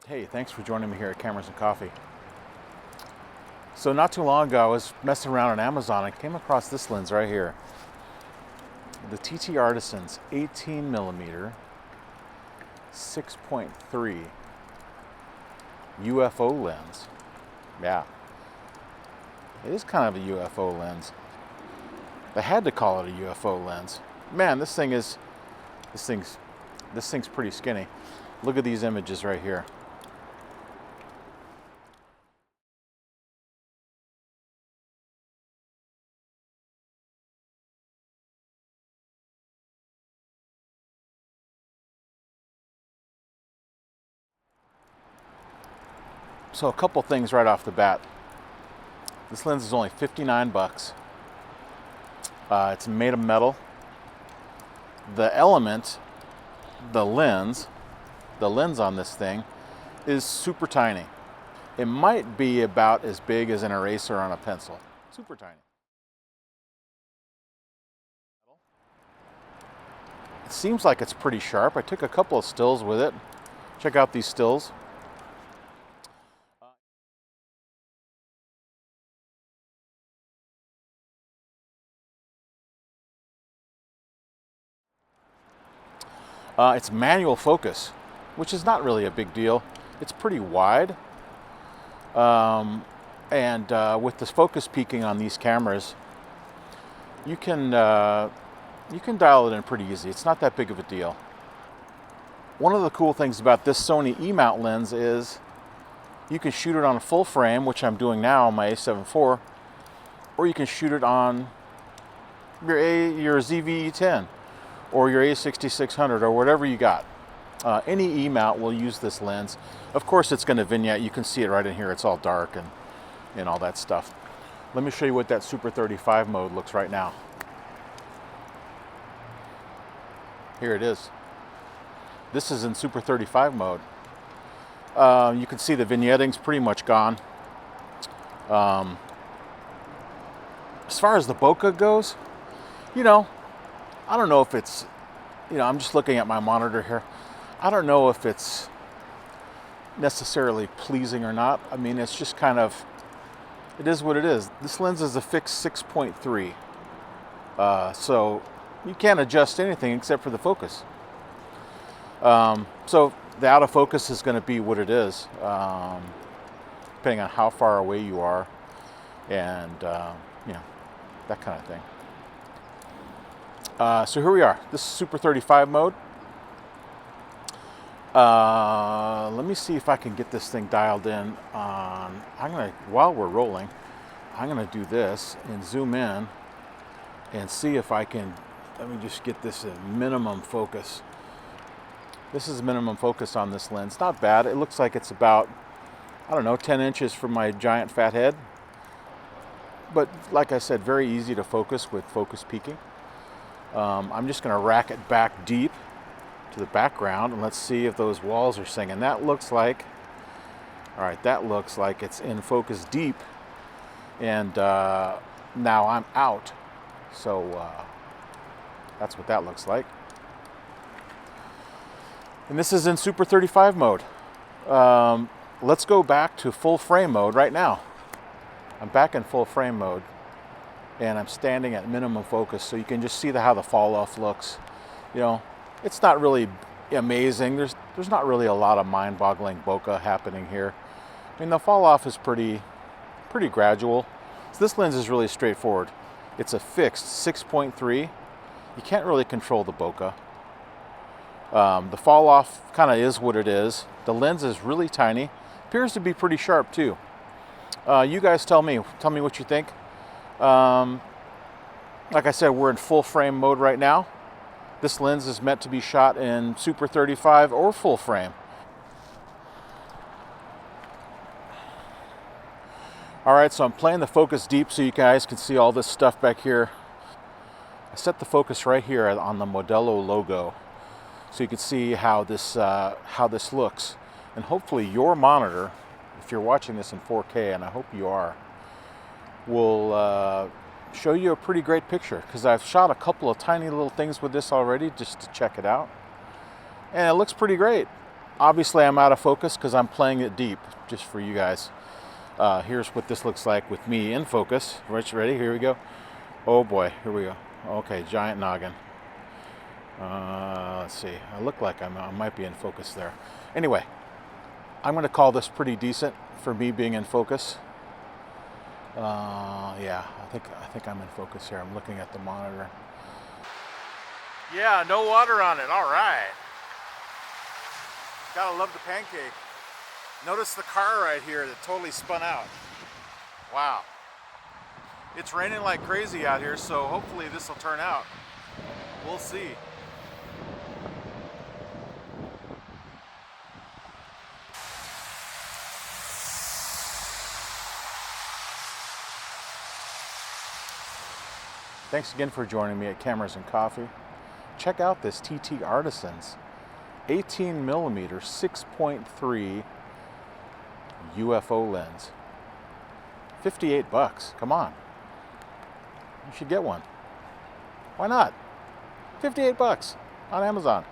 Hey, thanks for joining me here at Cameras and Coffee. So not too long ago, I was messing around on Amazon and came across this lens right here. The TT Artisans 18mm 6.3 UFO lens. Yeah, it is kind of a UFO lens. They had to call it a UFO lens. Man, this thing's pretty skinny. Look at these images right here. So a couple things right off the bat. This lens is only 59 bucks. It's made of metal. The element, the lens on this thing is super tiny. It might be about as big as an eraser on a pencil. Super tiny. It seems like it's pretty sharp. I took a couple of stills with it. Check out these stills. It's manual focus, which is not really a big deal. It's pretty wide. And with the focus peaking on these cameras, you can dial it in pretty easy. It's not that big of a deal. One of the cool things about this Sony E-mount lens is you can shoot it on a full frame, which I'm doing now on my A7 IV, or you can shoot it on your ZV-E10 or your A6600 or whatever you got. Any E-mount will use this lens. Of course, it's going to vignette. You can see it right in here. It's all dark and all that stuff. Let me show you what that Super 35 mode looks right now. Here it is. This is in Super 35 mode. You can see the vignetting's pretty much gone. As far as the bokeh goes, I don't know if it's, I'm just looking at my monitor here. I don't know if it's necessarily pleasing or not. I mean, it's just kind of, it is what it is. This lens is a fixed 6.3. So you can't adjust anything except for the focus. So the out of focus is going to be what it is, depending on how far away you are and, that kind of thing. So here we are. This is Super 35 mode. Let me see if I can get this thing dialed in on, while we're rolling, I'm gonna do this and zoom in and see if I can, let me just get this in minimum focus. This is minimum focus on this lens. Not bad. It looks like it's about, 10 inches from my giant fat head. But like I said, very easy to focus with focus peaking. I'm just going to rack it back deep to the background and let's see if those walls are singing. That looks like, all right, that looks like it's in focus deep, and now I'm out. So that's what that looks like. And this is in Super 35 mode. Let's go back to full frame mode right now. I'm back in full frame mode. And I'm standing at minimum focus, so you can just see how the fall off looks. It's not really amazing. There's not really a lot of mind-boggling bokeh happening here. I mean, the fall off is pretty gradual. So this lens is really straightforward. It's a fixed 6.3. You can't really control the bokeh. The fall off kind of is what it is. The lens is really tiny. Appears to be pretty sharp too. You guys tell me what you think. Like I said, we're in full frame mode right now. This lens is meant to be shot in Super 35 or full frame. All right, so I'm playing the focus deep so you guys can see all this stuff back here. I set the focus right here on the Modelo logo so you can see how this looks. And hopefully your monitor, if you're watching this in 4K, and I hope you are, will show you a pretty great picture, because I've shot a couple of tiny little things with this already just to check it out, and it looks pretty great. Obviously I'm out of focus because I'm playing it deep just for you guys. Here's what this looks like with me in focus. Rich, ready? Here we go. Oh boy, here we go. Okay, giant noggin. Let's see. I look like I might be in focus there. Anyway, I'm going to call this pretty decent for me being in focus. Yeah, I think I'm in focus here. I'm looking at the monitor. Yeah, no water on it. All right. Gotta love the pancake. Notice the car right here that totally spun out. Wow. It's raining like crazy out here, so hopefully this will turn out. We'll see. Thanks again for joining me at Cameras and Coffee. Check out this TT Artisans 18mm 6.3 UFO lens. 58 bucks. Come on. You should get one. Why not? 58 bucks on Amazon.